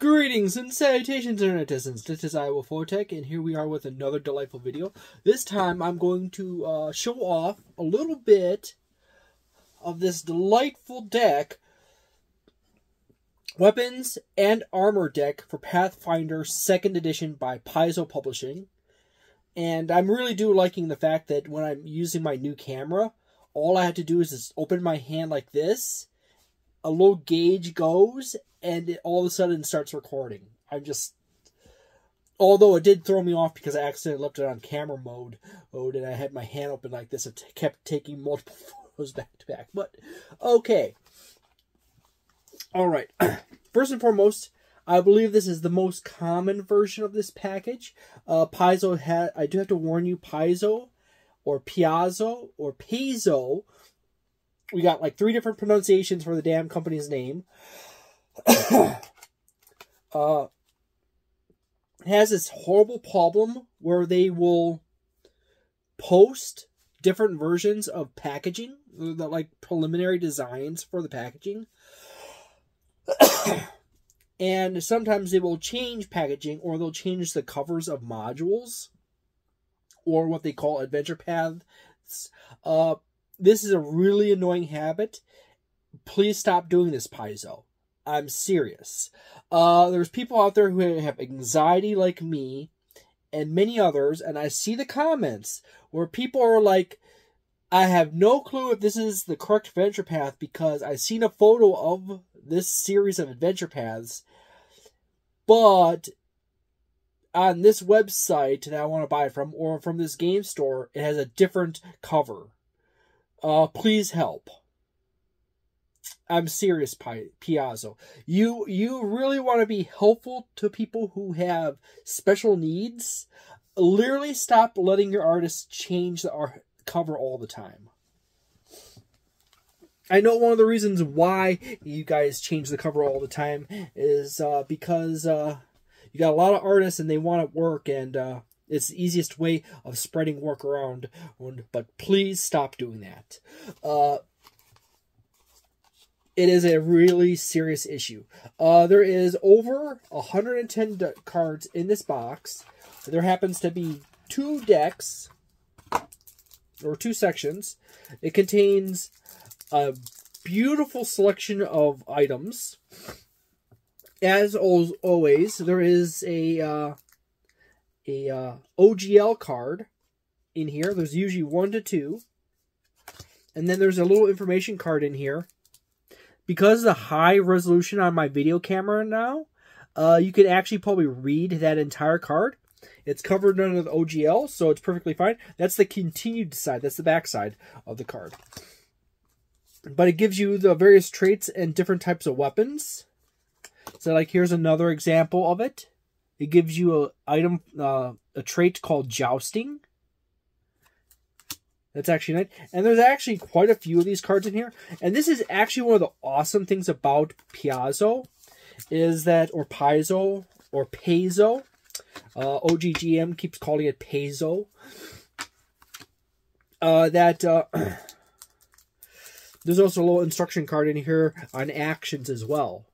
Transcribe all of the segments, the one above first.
Greetings and salutations, Internet citizens. This is Wolfphototech, and here we are with another delightful video. This time, I'm going to show off a little bit of this delightful deck, Weapons and Armor Deck for Pathfinder 2nd Edition by Paizo Publishing. And I'm really liking the fact that when I'm using my new camera, all I have to do is just open my hand like this, a little gauge goes, and it all of a sudden starts recording. Although it did throw me off because I accidentally left it on camera mode, and I had my hand open like this, it kept taking multiple photos back to back. But, okay. Alright. First and foremost, I believe this is the most common version of this package. Paizo I do have to warn you, Paizo, or Paizo, or Paizo, we got like 3 different pronunciations for the damn company's name. Has this horrible problem where they will post different versions of packaging, like preliminary designs for the packaging. And sometimes they will change packaging, or they'll change the covers of modules, or what they call adventure paths. This is a really annoying habit. Please stop doing this, Paizo. I'm serious. There's people out there who have anxiety like me and many others, and I see the comments where people are like, I have no clue if this is the correct adventure path because I've seen a photo of this series of adventure paths, but on this website that I want to buy from, or from this game store, it has a different cover. Please help. I'm serious, Paizo. You really want to be helpful to people who have special needs? Literally stop letting your artists change the cover all the time. I know one of the reasons why you guys change the cover all the time is because you got a lot of artists and they want to work, and it's the easiest way of spreading work around. But please stop doing that. It is a really serious issue. There is over 110 cards in this box. There happens to be 2 decks, or 2 sections. It contains a beautiful selection of items. As always, there is a OGL card in here. There's usually 1 to 2. And then there's a little information card in here. Because of the high resolution on my video camera now, you can actually probably read that entire card. It's covered under the OGL, so it's perfectly fine. That's the continued side. That's the back side of the card. But it gives you the various traits and different types of weapons. So, like, here's another example of it. It gives you a trait called Jousting. That's actually nice. And there's actually quite a few of these cards in here. And this is actually one of the awesome things about Paizo, is that, or Paizo, or Paizo. OGGM keeps calling it Paizo. There's also a little instruction card in here on actions as well.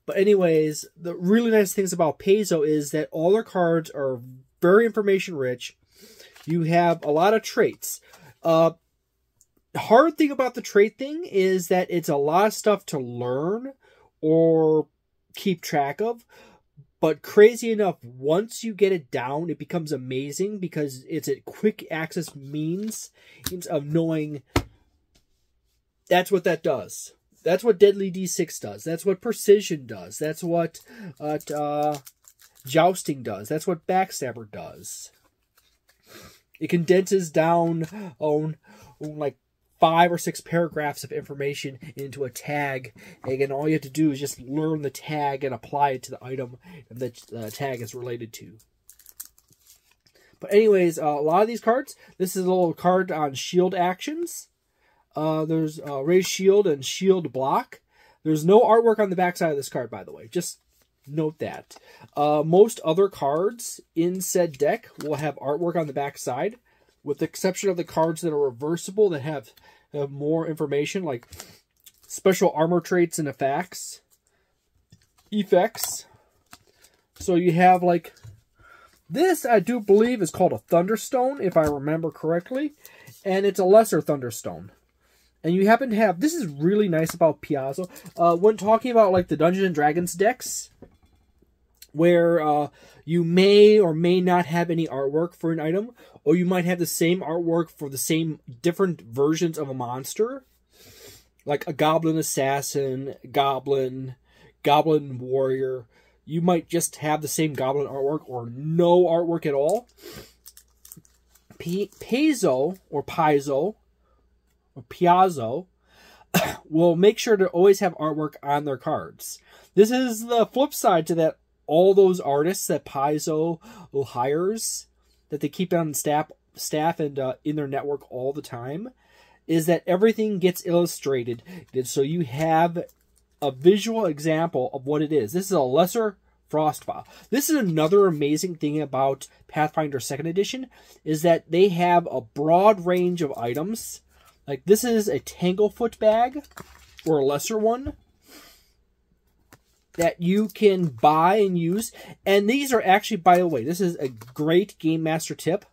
But anyways, the really nice things about Paizo is that all their cards are very information rich. You have a lot of traits. The hard thing about the trait thing is that it's a lot of stuff to learn or keep track of. But crazy enough, once you get it down, it becomes amazing because it's a quick access means of knowing that's what that does. That's what Deadly D6 does. That's what Precision does. That's what Jousting does. That's what Backstabber does. It condenses down like 5 or 6 paragraphs of information into a tag. And again, all you have to do is just learn the tag and apply it to the item that the tag is related to. But anyways, a lot of these cards, this is a little card on shield actions. There's raise shield and shield block. There's no artwork on the backside of this card, by the way. Just note that. Most other cards in said deck will have artwork on the back side, with the exception of the cards that are reversible that have more information, like special armor traits and effects. effects. So you have like this, I do believe is called a Thunderstone, if I remember correctly, and it's a lesser Thunderstone. And you happen to have, this is really nice about Paizo, when talking about like the Dungeons and Dragons decks, where you may or may not have any artwork for an item, or you might have the same artwork for the same different versions of a monster, like a Goblin Assassin, Goblin Warrior. You might just have the same Goblin artwork or no artwork at all. Paizo will make sure to always have artwork on their cards. This is the flip side to that. All those artists that Paizo hires, that they keep on staff and in their network all the time, is that everything gets illustrated. So you have a visual example of what it is. This is a lesser frost vial. This is another amazing thing about Pathfinder 2nd Edition, is that they have a broad range of items. Like this is a Tanglefoot bag, or a lesser one, that you can buy and use. And these are actually, by the way, this is a great Game Master tip,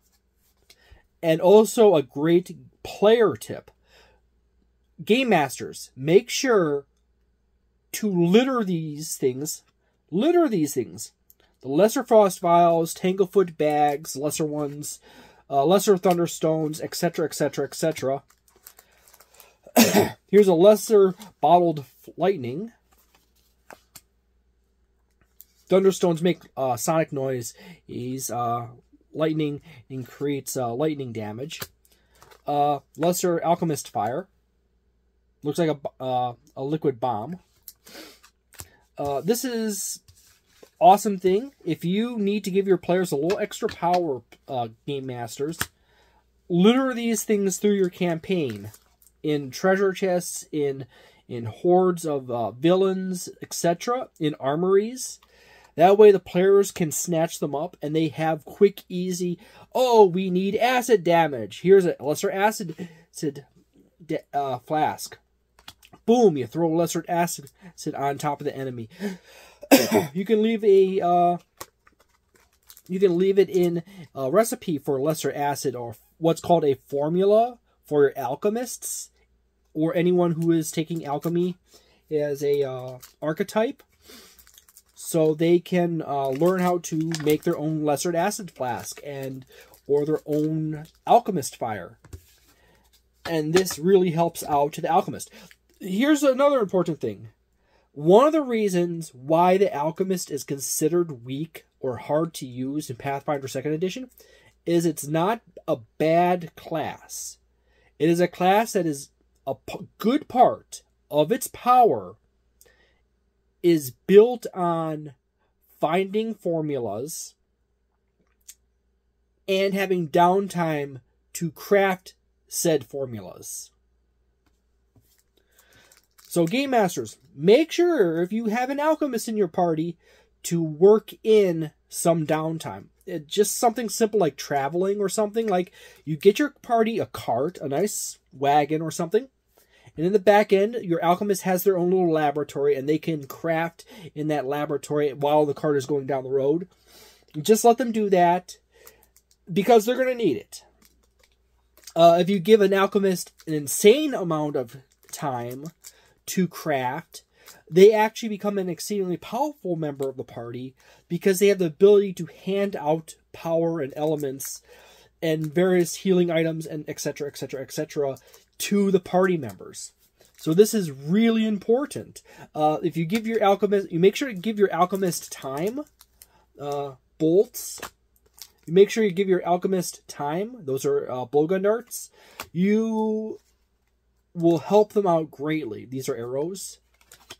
and also a great player tip. Game Masters, make sure to litter these things. The lesser frost vials, Tanglefoot bags, lesser ones, lesser thunderstones, etc., etc., etc. Here's a lesser bottled lightning. Thunderstones make sonic noise. He's lightning and creates lightning damage. Lesser alchemist fire. Looks like a liquid bomb. This is awesome thing. If you need to give your players a little extra power, Game Masters, litter these things through your campaign. In treasure chests, in hordes of villains, etc., in armories. That way the players can snatch them up and they have quick, easy, oh, we need acid damage. Here's a lesser acid flask. Boom, you throw lesser acid on top of the enemy. You can leave it in a recipe for lesser acid, or what's called a formula for your alchemists, or anyone who is taking alchemy as a archetype, so they can learn how to make their own lesser acid flask or their own alchemist fire. And this really helps out the alchemist. Here's another important thing. One of the reasons why the alchemist is considered weak or hard to use in Pathfinder 2nd Edition is it's not a bad class. It is a class that is a good part of its power is built on finding formulas and having downtime to craft said formulas. So Game Masters, make sure if you have an alchemist in your party to work in some downtime. Just something simple like traveling or something. Like you get your party a cart, a nice wagon or something. And in the back end, your alchemist has their own little laboratory and they can craft in that laboratory while the cart is going down the road. Just let them do that because they're going to need it. If you give an alchemist an insane amount of time to craft, they actually become an exceedingly powerful member of the party because they have the ability to hand out power and elements and various healing items and etc., etc., etc. to the party members. So this is really important. If you give your alchemist, you make sure to give your alchemist time. Bolts. You make sure you give your alchemist time. Those are blowgun darts. You will help them out greatly. These are arrows.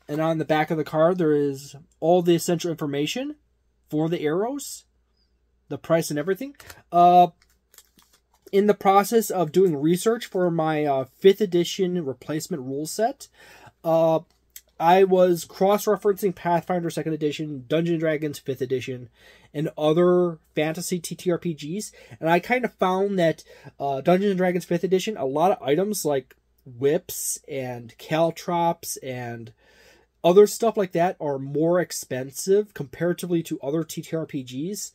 And on the back of the card, there is all the essential information for the arrows, the price and everything. In the process of doing research for my 5th edition replacement rule set, I was cross-referencing Pathfinder 2nd Edition, Dungeons & Dragons 5th Edition, and other fantasy TTRPGs. And I kind of found that Dungeons & Dragons 5th Edition, a lot of items like whips and caltrops and other stuff like that are more expensive comparatively to other TTRPGs,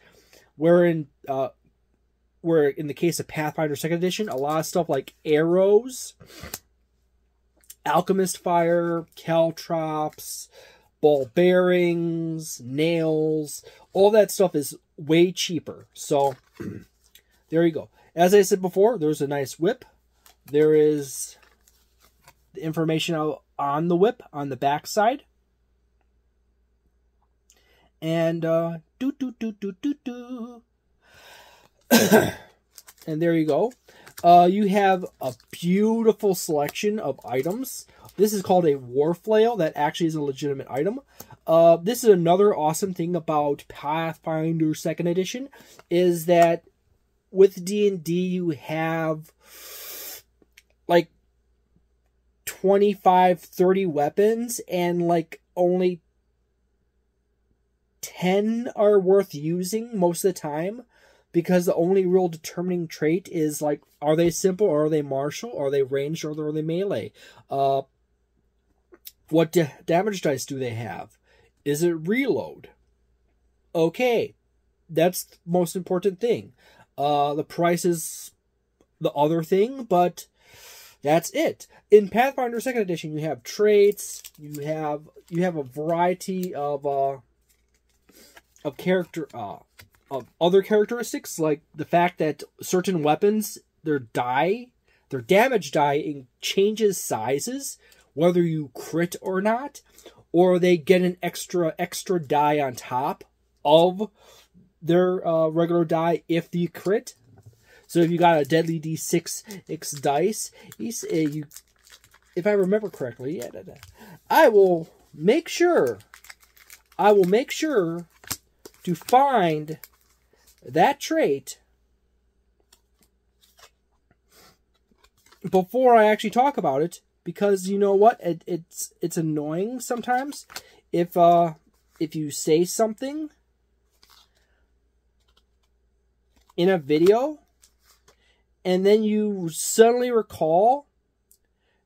where in the case of Pathfinder 2nd Edition, a lot of stuff like arrows, alchemist fire, caltrops, ball bearings, nails, all that stuff is way cheaper. So there you go. As I said before, there's a nice whip. There is the information on the whip on the back side. And and there you go. You have a beautiful selection of items. This is called a war flail. That actually is a legitimate item. This is another awesome thing about Pathfinder 2nd Edition, is that with D&D you have like 25, 30 weapons, and like only 10 are worth using most of the time, because the only real determining trait is like, are they simple or are they martial? Are they ranged or are they melee? What damage dice do they have? Is it reload? Okay, that's the most important thing. The price is the other thing, but that's it. In Pathfinder 2nd Edition, you have traits. You have a variety of character of other characteristics, like the fact that certain weapons, their damage die changes sizes, whether you crit or not, or they get an extra die on top of their regular die if you crit. So if you got a deadly D6 dice, if I remember correctly, I will make sure to find that trait before I actually talk about it, because you know what, it's annoying sometimes if you say something in a video and then you suddenly recall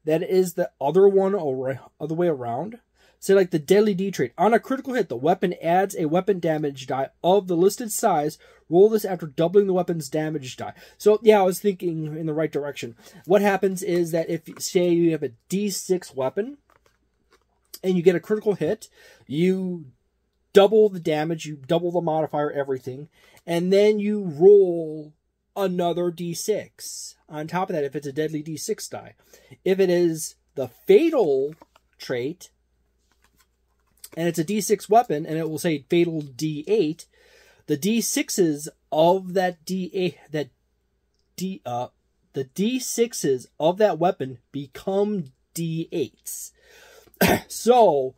that it is the other way around. Say like the deadly D trait. On a critical hit, the weapon adds a weapon damage die of the listed size. Roll this after doubling the weapon's damage die. So yeah, I was thinking in the right direction. What happens is that if, say, you have a D6 weapon and you get a critical hit, you double the damage, you double the modifier, everything, and then you roll another D6 on top of that if it's a deadly D6 die. If it is the fatal trait, and it's a D6 weapon, and it will say fatal D8, the D6s of that D8, the D6s of that weapon become D8s. So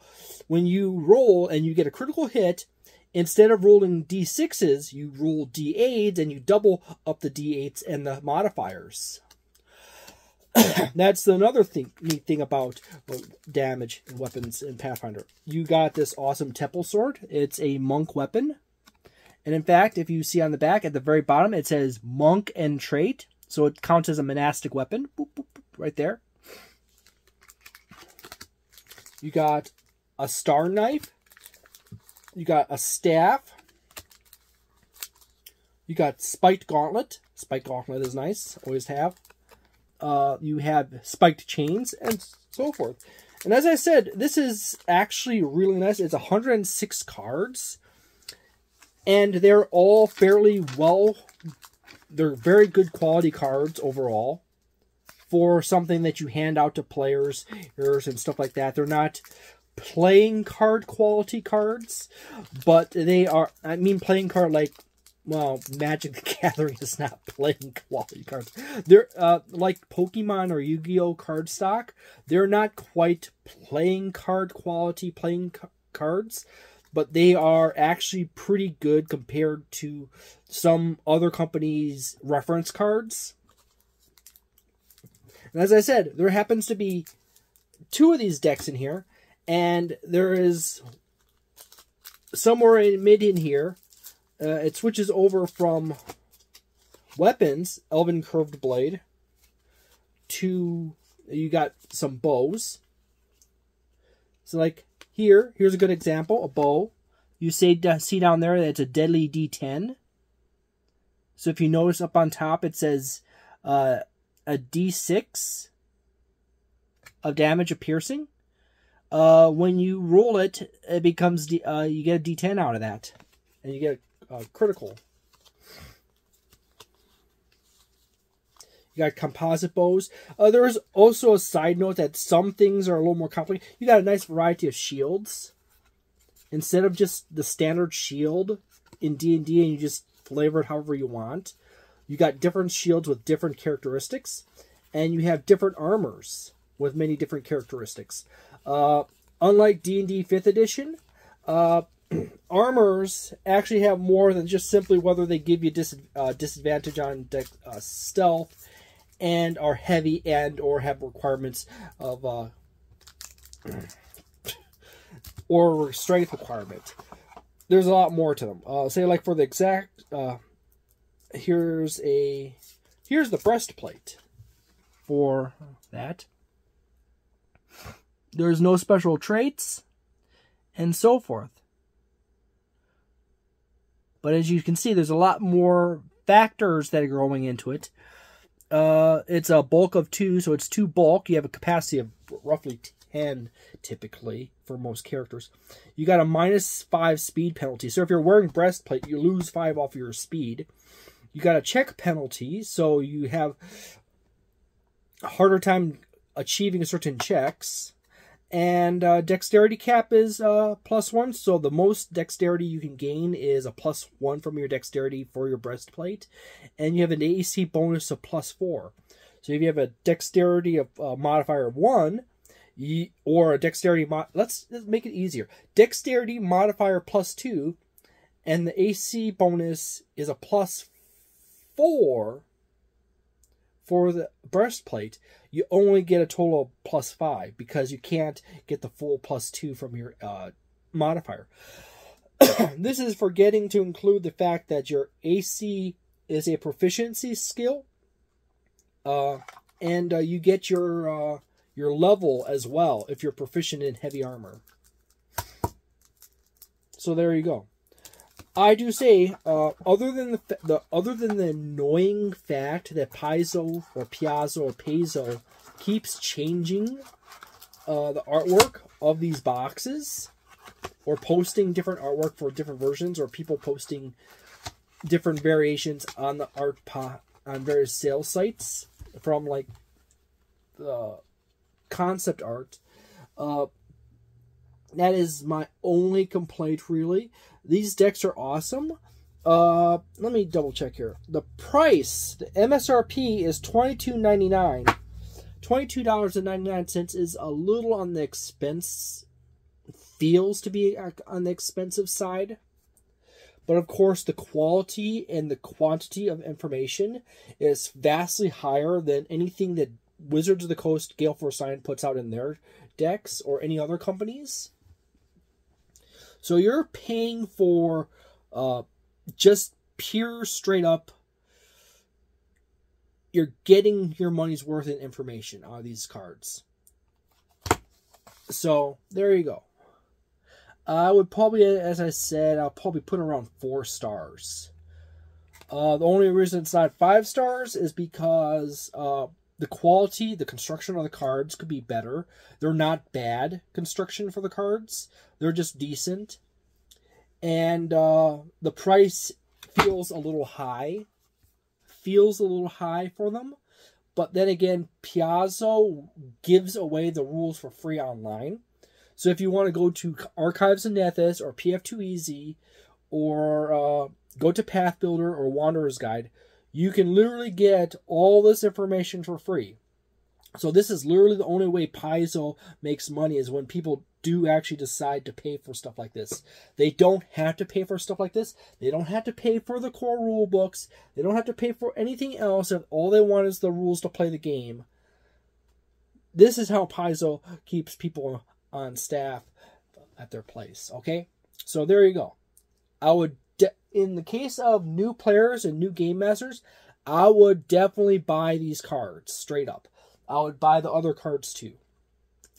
when you roll and you get a critical hit, instead of rolling D6s, you roll D8s, and you double up the D8s and the modifiers. That's another neat thing about damage and weapons in Pathfinder. You got this awesome temple sword. It's a monk weapon. And in fact, if you see on the back at the very bottom, it says monk and trait. So it counts as a monastic weapon. Boop, boop, boop, right there. You got a star knife. You got a staff. You got spiked gauntlet. Spiked gauntlet is nice. Always have. You have spiked chains and so forth. And as I said, this is actually really nice. It's 106 cards. And they're all fairly well... They're very good quality cards overall for something that you hand out to players and stuff like that. They're not playing card quality cards, but they are... I mean playing card like... Well, Magic the Gathering is not playing quality cards. They're like Pokemon or Yu-Gi-Oh cardstock. They're not quite playing card quality cards, but they are actually pretty good compared to some other companies' reference cards. And as I said, there happens to be 2 of these decks in here, and there is somewhere in mid in here. It switches over from weapons, Elven Curved Blade, to you got some bows. So like Here's a good example, a bow. You see down there that it's a deadly D10. So if you notice up on top, it says a D6 of damage of piercing. When you roll it, it becomes you get a D10 out of that, and you get a critical. You got composite bows. There is also a side note that some things are a little more complicated. You got a nice variety of shields. Instead of just the standard shield in D&D and you just flavor it however you want, you got different shields with different characteristics. And you have different armors with many different characteristics. Unlike D&D 5th edition, armors actually have more than just simply whether they give you disadvantage on stealth and are heavy and or have requirements of or strength requirement. There's a lot more to them. Say like for the exact here's the breastplate for that. There's no special traits and so forth. But as you can see, there's a lot more factors that are going into it. It's a bulk of 2, so it's 2 bulk. You have a capacity of roughly 10 typically for most characters. You got a -5 speed penalty. So if you're wearing breastplate, you lose 5 off your speed. You got a check penalty, so you have a harder time achieving certain checks. And dexterity cap is +1, so the most dexterity you can gain is a +1 from your dexterity for your breastplate. And you have an AC bonus of +4. So if you have a dexterity of modifier of 1, or a dexterity let's make it easier. Dexterity modifier +2, and the AC bonus is a +4 for the breastplate. You only get a total of +5 because you can't get the full +2 from your modifier. This is forgetting to include the fact that your AC is a proficiency skill, and you get your level as well if you're proficient in heavy armor. So there you go. I do say, other than the annoying fact that Paizo or Paizo keeps changing the artwork of these boxes, or posting different artwork for different versions, or people posting different variations on the on various sales sites from like the concept art. That is my only complaint, really. These decks are awesome. Let me double check here. The price, the MSRP is $22.99. $22.99 is a little on the expense. Feels to be on the expensive side. But of course, the quality and the quantity of information is vastly higher than anything that Wizards of the Coast, Gale Force 9 puts out in their decks or any other companies. So you're paying for just pure, straight up, you're getting your money's worth in information on these cards. So there you go. I would probably, as I said, I'll probably put around 4 stars. The only reason it's not 5 stars is because the quality, the construction of the cards could be better. They're not bad construction for the cards. They're just decent. And the price feels a little high. Feels a little high for them. But then again, Paizo gives away the rules for free online. So if you want to go to Archives of Nethys or PF2EZ or go to Path Builder or Wanderer's Guide, you can literally get all this information for free. So this is literally the only way Paizo makes money, is when people do actually decide to pay for stuff like this. They don't have to pay for stuff like this. They don't have to pay for the core rule books. They don't have to pay for anything else. If all they want is the rules to play the game. This is how Paizo keeps people on staff at their place. Okay? So there you go. I would, in the case of new players and new game masters, I would definitely buy these cards straight up. I would buy the other cards too.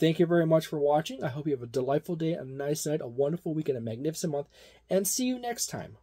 Thank you very much for watching. I hope you have a delightful day, a nice night, a wonderful week, and a magnificent month. And see you next time.